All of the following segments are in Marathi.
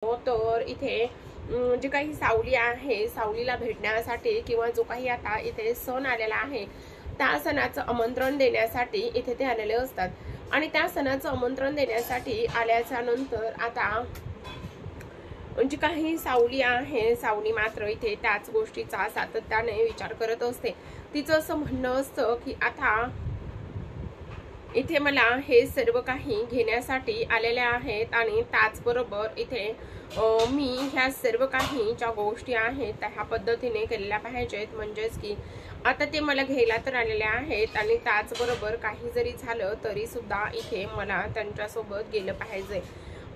तर इथे जे काही सावली आहे, सावलीला भेटण्यासाठी किंवा जो काही आता इथे सण आलेला आहे त्या सणाचं आमंत्रण देण्यासाठी इथे ते आलेले असतात. आणि त्या सणाचं आमंत्रण देण्यासाठी आल्याच्या नंतर आता जी काही सावली आहे, सावली मात्र इथे त्याच गोष्टीचा सातत्याने विचार करत असते. तिचं असं म्हणणं असतं की आता इथे मला हे सर्व काही घेण्यासाठी आलेले आहेत आणि त्याचबरोबर इथे मी ह्या सर्व काही ज्या गोष्टी आहेत त्या पद्धतीने केलेल्या पाहिजेत. म्हणजेच की आता ते मला घ्यायला तर आलेले आहेत आणि त्याचबरोबर काही जरी झालं तरी सुद्धा इथे मला त्यांच्यासोबत गेलं पाहिजे.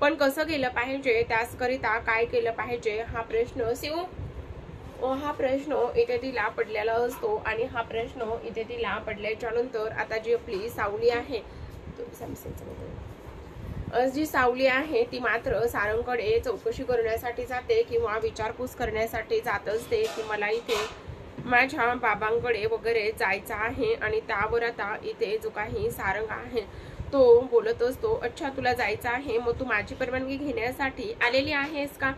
पण कसं गेलं पाहिजे, त्याचकरिता काय केलं पाहिजे हा प्रश्न हा प्रश्न इथे तिला पडलेला असतो. आणि हा प्रश्न इथे तिला पडल्याच्या नंतर आता जी आपली सावली आहे, जी सावली आहे ती मात्र सारंगकडे चौकशी करण्यासाठी जाते किंवा विचारपूस करण्यासाठी जात असते की मला इथे माझ्या बाबांकडे वगैरे जायचं आहे. आणि त्यावर आता इथे जो काही सारंग आहे तो बोलत असतो, अच्छा तुला जायचं आहे, मग तू माझी परवानगी घेण्यासाठी आलेली आहेस का?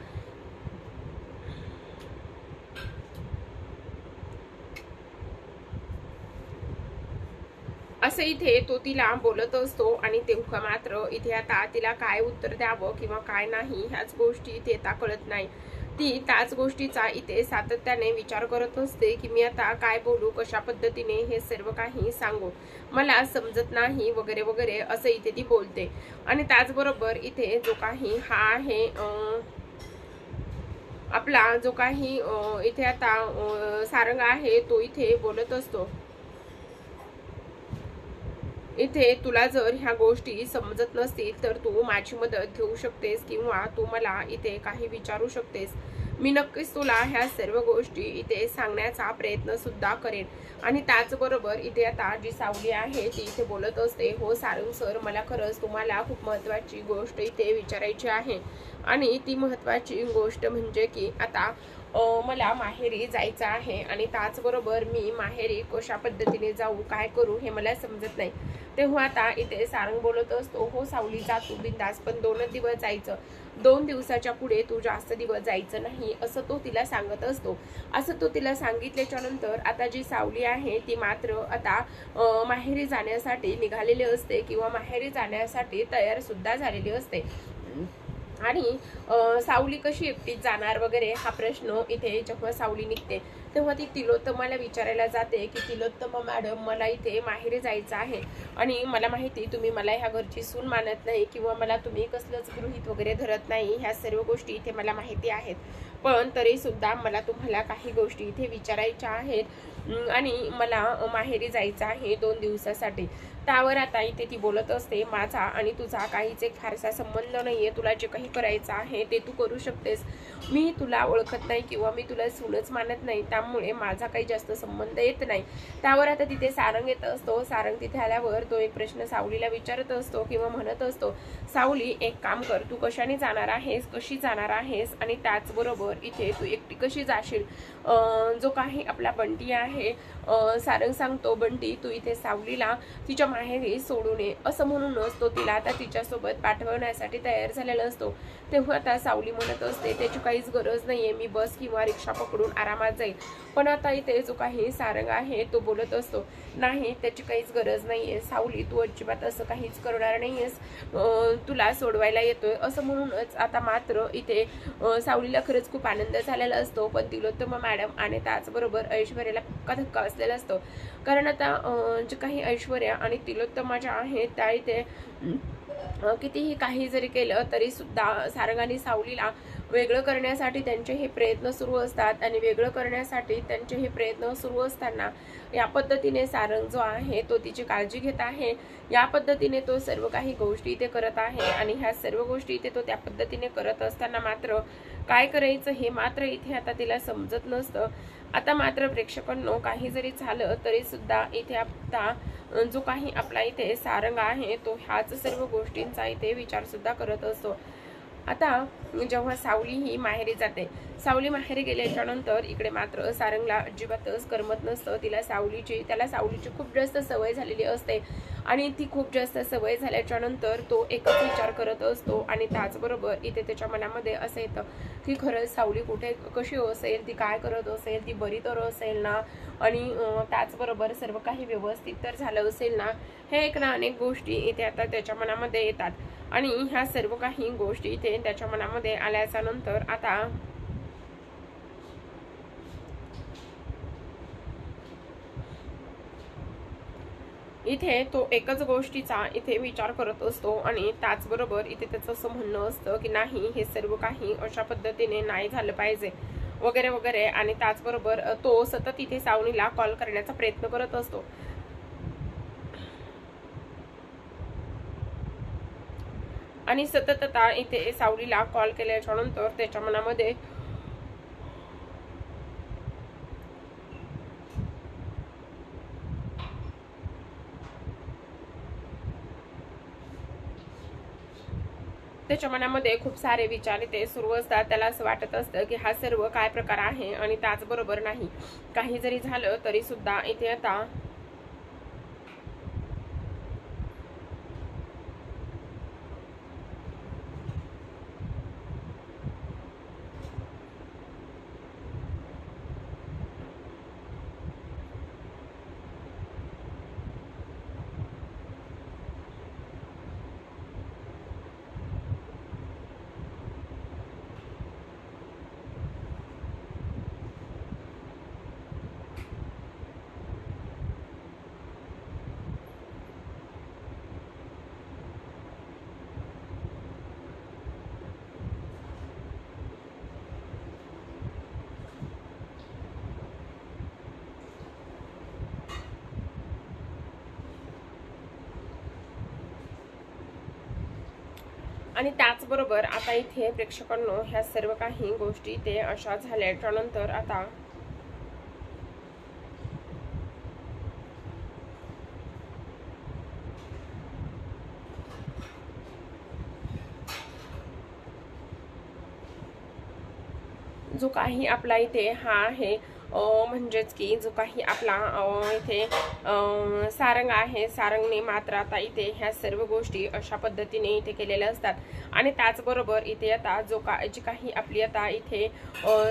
असं इथे तो तिला बोलत असतो. आणि तेव्हा मात्र इथे आता तिला काय उत्तर द्यावं किंवा काय नाही ह्याच गोष्टी इथे आता कळत नाही. ती त्याच गोष्टीचा इथे सातत्याने विचार करत असते की मी आता काय बोलू, कशा पद्धतीने हे सर्व काही सांगू, मला समजत नाही वगैरे वगैरे असं इथे ती बोलते. आणि त्याचबरोबर इथे जो काही हा आहे आपला जो काही इथे आता सारंग आहे तो इथे बोलत असतो, इथे तुला जर ह्या गोष्टी समजत नसतील तर तू माझी मदत घेऊ शकतेस किंवा तू मला इथे काही विचारू शकतेस. मी नक्कीच तुला ह्या सर्व गोष्टी इथे सांगण्याचा प्रयत्न सुद्धा करेन. आणि त्याचबरोबर इथे आता जी सावली आहे ती इथे बोलत असते, हो सारंग सर, मला खरंच तुम्हाला खूप महत्त्वाची गोष्ट इथे विचारायची आहे. आणि ती महत्त्वाची गोष्ट म्हणजे की आता मला माहेरी जायचं आहे आणि त्याचबरोबर मी माहेरी कशा पद्धतीने जाऊ, काय करू हे मला समजत नाही. तेव्हा आता इथे सारंग बोलत असतो, हो सावली जा तू बिंदास, पण 2 दिवस जायचं, 2 दिवसाच्या पुढे तू जास्त दिवस जायचं नाही, असं तो तिला सांगत असतो. असं तो तिला सांगितल्याच्या नंतर आता जी सावली आहे ती मात्र आता माहेरी जाण्यासाठी निघालेली असते किंवा माहेरी जाण्यासाठी तयार सुद्धा झालेली असते. आणि सावली कशी एकटीच जाणार वगैरे हा प्रश्न इथे जेव्हा सावली निघते तेव्हा ती तिलोत्तमाला विचारायला जाते की तिलोत्तमा मॅडम, मला इथे माहेरी जायचं आहे आणि मला माहिती तुम्ही मला ह्या घरची सून मानत नाही किंवा मला तुम्ही कसलंच गृहीत वगैरे धरत नाही, ह्या सर्व गोष्टी इथे मला माहिती आहेत, पण तरी सुद्धा मला तुम्हाला काही गोष्टी इथे विचारायच्या आहेत आणि मला माहेरी जायचं आहे 2 दिवसासाठी. त्यावर आता इथे ती बोलत असते, माझा आणि तुझा काहीच एक फारसा संबंध नाहीये, तुला जे काही करायचं आहे ते तू करू शकतेस, मी तुला ओळखत नाही किंवा मी तुला सूनच मानत नाही, त्यामुळे माझा काही जास्त संबंध येत नाही. त्यावर आता तिथे सारंग येत असतो. सारंग तिथे आल्यावर तो एक प्रश्न सावलीला विचारत असतो किंवा म्हणत असतो, सावली एक काम कर, तू कशाने जाणार आहेस, कशी जाणार आहेस आणि त्याचबरोबर इथे तू एकटी कशी जाशील. जो काही आपला बंटी आहे, सारंग सांगतो, बंटी तू इथे सावलीला तिच्या माहेरी सोडून ये, असं म्हणूनच तो तिला आता तिच्यासोबत पाठवण्यासाठी तयार झालेला असतो. तेव्हा आता सावली म्हणत असते, त्याची काहीच गरज नाहीये, मी बस किंवा रिक्षा पकडून आरामात जाईल. पण आता इथे जो काही सारंग आहे तो बोलत असतो, नाही त्याची काहीच गरज नाहीये सावली, तू अजिबात असं काहीच करणार नाहीयेस, तुला सोडवायला येतोय, असं म्हणूनच आता मात्र इथे सावलीला खरंच खूप आनंद झालेला असतो. पण तिलोत्तमा मॅडम आणि त्याचबरोबर ऐश्वर्याला पक्का धक्का बसलेला असतो. कारण आता जे काही ऐश्वर्या आणि तिलोत्तमा ज्या आहेत त्या इथे कितीही काही जरी केलं तरी सुद्धा सारंग आणि सावलीला वेगळं करण्यासाठी त्यांचे हे प्रयत्न सुरू असतात. आणि वेगळं करण्यासाठी त्यांचे हे प्रयत्न सुरू असताना या पद्धतीने सारंग जो आहे तो तिची काळजी घेत आहे, या पद्धतीने तो सर्व काही गोष्टी इथे करत आहे. आणि ह्या सर्व गोष्टी इथे तो त्या पद्धतीने करत असताना मात्र काय करायचं हे मात्र इथे आता तिला समजत नसतं. आता मात्र प्रेक्षकांनो, काही जरी झालं तरी सुद्धा इथे आता जो काही आपला इथे सारंग आहे तो ह्याच सर्व गोष्टींचा इथे विचार सुद्धा करत असतो. आता जेव्हा सावली ही माहेरी जाते, सावली माहेरी गेल्याच्या नंतर इकडे मात्र सारंगला अजिबातच करमत नसतं. त्याला सावलीची खूप जास्त सवय झालेली असते आणि ती खूप जास्त सवय झाल्याच्या नंतर तो एकच विचार करत असतो आणि त्याचबरोबर इथे त्याच्या मनामध्ये असं येतं की खरंच सावली कुठे कशी असेल, ती काय करत असेल, ती बरी तर असेल ना, आणि त्याचबरोबर सर्व काही व्यवस्थित तर झालं असेल ना, हे एक ना अनेक गोष्टी इथे आता त्याच्या मनामध्ये येतात. आणि ह्या सर्व काही गोष्टी इथे त्याच्या मनामध्ये आल्याच्या नंतर आता इथे तो एकच गोष्टीचा इथे विचार करत असतो आणि त्याचबरोबर इथे त्याचं असं म्हणणं असतं की नाही, हे सर्व काही अशा पद्धतीने नाही झालं पाहिजे वगैरे वगैरे. आणि त्याचबरोबर तो सतत इथे सावनीला कॉल करण्याचा प्रयत्न करत असतो. आणि सतत आता इथे सावलीला कॉल केल्याच्या नंतर त्याच्या मनामध्ये त्याच्या मनामध्ये खूप सारे विचार इथे सुरू असतात. त्याला असं वाटत असतं की हा सर्व काय प्रकार आहे. आणि त्याचबरोबर नाही, काही जरी झालं तरी सुद्धा इथे आता आणि त्याचबरोबर आता इथे प्रेक्षकांनो ह्या सर्व काही गोष्टी ते अशा झाल्याच्या नंतर आता जो काही आपला इथे हा आहे म्हणजेच की जो काही आपला इथे सारंग आहे, सारंगने मात्र आता इथे ह्या सर्व गोष्टी अशा पद्धतीने इथे केलेल्या असतात. आणि त्याचबरोबर इथे आता जी काही आपली आता इथे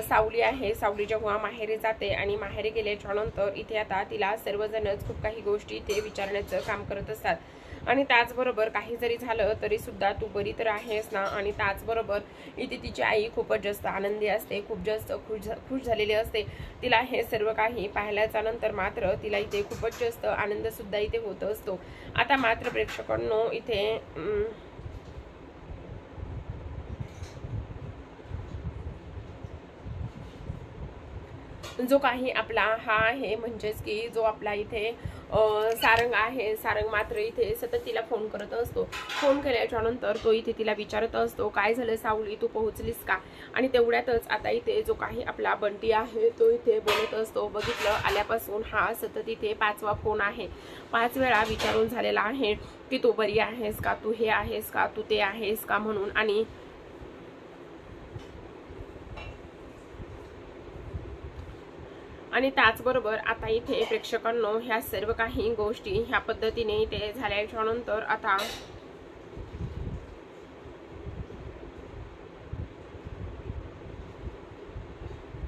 सावली आहे, सावली जेव्हा माहेरी जाते आणि माहेरी गेल्याच्या नंतर इथे आता तिला सर्वजणच खूप काही गोष्टी इथे विचारण्याचं काम करत असतात. आणि त्याचबरोबर काही जरी झालं तरी सुद्धा तू बरी तर आहेस ना. आणि त्याचबरोबर इथे तिची आई खूपच जास्त आनंदी असते, खूप जास्त खुश झालेली असते. तिला हे सर्व काही पाहिल्याच्या नंतर मात्र तिला इथे खूपच जास्त आनंद सुद्धा इथे होत असतो. आता मात्र प्रेक्षकांनो इथे जो काही आपला हा आहे म्हणजेच की जो आपला इथे सारंग आहे, सारंग मात्र इथे सतत तिला फोन करत असतो. फोन केल्याच्या नंतर तो इथे तिला विचारत असतो, काय झालं सावली, तू पोहोचलीस का. आणि तेवढ्यातच आता इथे जो काही आपला बंटी आहे तो इथे बोलत असतो, बघितलं आल्यापासून हा सतत इथे 5वा फोन आहे, 5 वेळा विचारून झालेला आहे की तू बरी आहेस का, तू हे आहेस का, तू ते आहेस का म्हणून. आणि त्याचबरोबर आता इथे प्रेक्षकांनो ह्या सर्व काही गोष्टी ह्या पद्धतीने इथे झाल्याच्या नंतर आता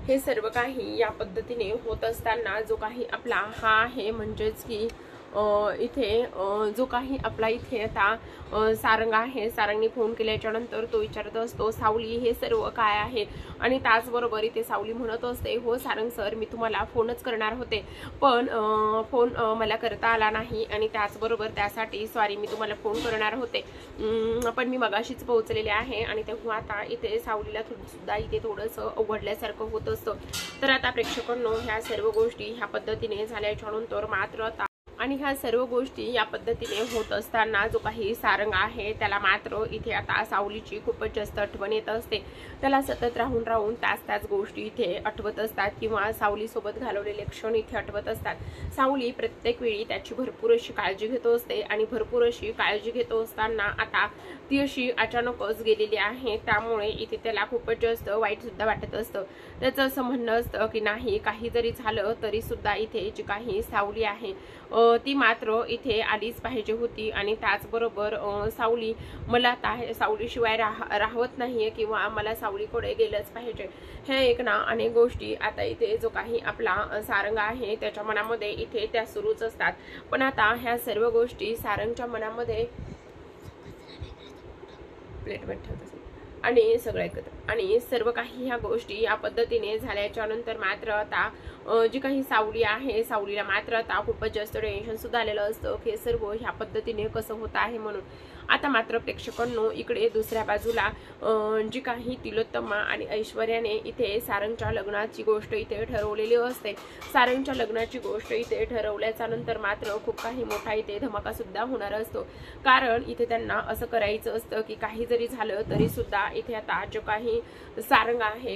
हे सर्व काही या पद्धतीने होत असताना जो काही आपला हा आहे म्हणजेच की इथे जो काही आपला इथे आता सारंग आहे, सारंगने फोन केल्याच्या नंतर तो विचारत असतो, सावली हे सर्व काय आहे. आणि त्याचबरोबर इथे सावली म्हणत असते, हो सारंग सर, मी तुम्हाला फोनच करणार होते पण फोन मला करता आला नाही. आणि त्याचबरोबर त्यासाठी सॉरी, मी तुम्हाला फोन करणार होते पण मी मगाशीच पोहोचलेले आहे. आणि तेव्हा आता इथे सावलीला सुद्धा इथे थोडंसं अवघडल्यासारखं होत असतं. तर आता प्रेक्षकांनो ह्या सर्व गोष्टी ह्या पद्धतीने झाल्याच्या नंतर मात्र आता आणि ह्या सर्व गोष्टी या पद्धतीने होत असताना जो काही सारंग आहे त्याला मात्र इथे आता सावलीची खूपच जास्त आठवण येत असते. त्याला सतत राहून राहून त्याच गोष्टी इथे आठवत असतात किंवा सावलीसोबत घालवलेले क्षण इथे आठवत असतात. सावली प्रत्येक वेळी त्याची भरपूर अशी काळजी घेत असते आणि भरपूर अशी काळजी घेत असताना आता ती अशी अचानकच गेलेली आहे. त्यामुळे इथे त्याला खूपच जास्त वाईट सुद्धा वाटत असतं. त्याचं असं म्हणणं असतं की नाही, काही जरी झालं तरी सुद्धा इथे जी काही सावली आहे ती मात्र इथे आलीच पाहिजे होती. आणि त्याचबरोबर सावली मला आता सावलीशिवाय राहवत नाहीये किंवा मला सावलीकडे गेलंच पाहिजे, हे एक ना अनेक गोष्टी आता इथे जो काही आपला सारंग आहे त्याच्या मनामध्ये इथे त्या सुरूच असतात. पण आता ह्या सर्व गोष्टी सारंगच्या मनामध्ये प्लेटवर ठेवत आणि सगळं एकत्र आणि सर्व काही ह्या गोष्टी या पद्धतीने झाल्याच्या नंतर मात्र आता जी काही सावली आहे सावलीला मात्र आता खूपच जास्त टेन्शन सुद्धा आलेलं असतं की सर्व ह्या पद्धतीने कसं होत आहे म्हणून. आता मात्र प्रेक्षकांनो इकडे दुसऱ्या बाजूला जी काही तिलोत्तमा आणि ऐश्वर्याने इथे सारंगच्या लग्नाची गोष्ट इथे ठरवलेली असते. सारंगच्या लग्नाची गोष्ट इथे ठरवल्याच्या नंतर मात्र खूप काही मोठा इथे धमाका सुद्धा होणार असतो. कारण इथे त्यांना असं करायचं असतं की काही जरी झालं तरी सुद्धा इथे आता जो काही सारंग आहे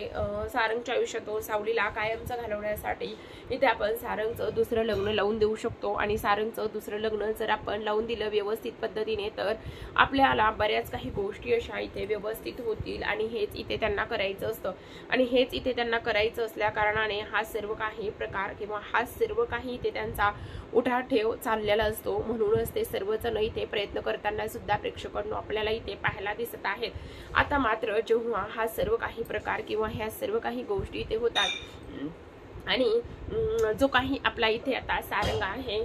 सारंगच्या आयुष्यात सावलीला कायमचं घालवण्यासाठी इथे आपण सारंगचं दुसरं लग्न लावून देऊ शकतो. आणि सारंगचं दुसरं लग्न जर आपण लावून दिलं व्यवस्थित पद्धतीने तर आपल्याला बऱ्याच काही गोष्टी अशा इथे व्यवस्थित होतील. आणि हेच इथे त्यांना करायचं असतं. आणि हेच इथे त्यांना करायचं असल्या कारणाने हा सर्व काही प्रकार किंवा हा सर्व काही इथे त्यांचा उठाठेव चाललेला असतो. म्हणूनच ते सर्वजण इथे प्रयत्न करताना सुद्धा प्रेक्षकांना आपल्याला इथे पाहायला दिसत आहेत. आता मात्र जेव्हा हा सर्व काही प्रकार किंवा ह्या सर्व काही गोष्टी इथे होतात आणि जो काही आपला इथे आता सारंग आहे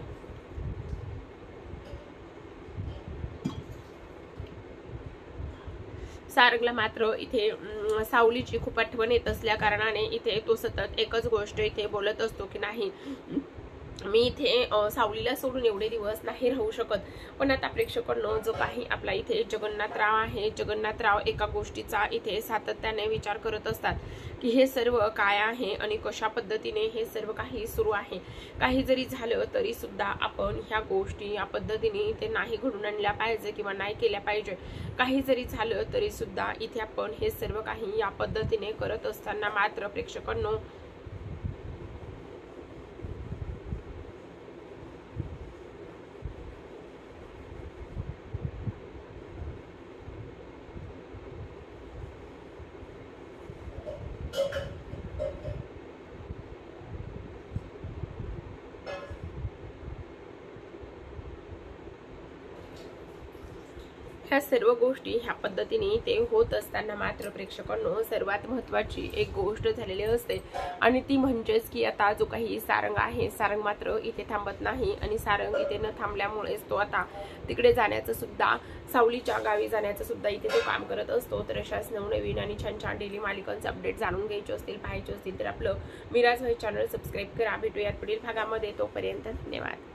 सारंगला मात्र इथे सावलीची खूप आठवण येत असल्या कारणाने इथे तो सतत एकच गोष्ट इथे बोलत असतो की नाही मी इथे सावलीला सोडून एवढे दिवस नाही राहू शकत. पण आता प्रेक्षकांनो जो काही आपला इथे जगन्नाथराव आहे जगन्नाथराव एका गोष्टीचा इथे सातत्याने विचार करत असतात की हे सर्व काय आहे आणि कशा पद्धतीने हे सर्व काही सुरू आहे. काही जरी झालं तरी सुद्धा आपण ह्या गोष्टी या पद्धतीने इथे नाही घडून आणल्या पाहिजे किंवा नाही केल्या पाहिजे. काही जरी झालं तरी सुद्धा इथे आपण हे सर्व काही या पद्धतीने करत असताना मात्र प्रेक्षकांनो ह्या सर्व गोष्टी ह्या पद्धतीने ते होत असताना मात्र प्रेक्षकांनो सर्वात महत्त्वाची एक गोष्ट झालेली असते आणि ती म्हणजेच की आता जो काही सारंग आहे सारंग मात्र इथे थांबत नाही. आणि सारंग इथे न थांबल्यामुळेच तो आता तिकडे जाण्याचं सुद्धा सावलीच्या गावी जाण्याचं सुद्धा इथे तो काम करत असतो. तर अशाच नवनवीन आणि छान छान डेली मालिकांचे अपडेट जाणून घ्यायचे असतील पाहायचे असतील तर आपलं मिराज व्हॉइस चॅनल सबस्क्राईब करा. भेटूयात पुढील भागामध्ये. तोपर्यंत धन्यवाद.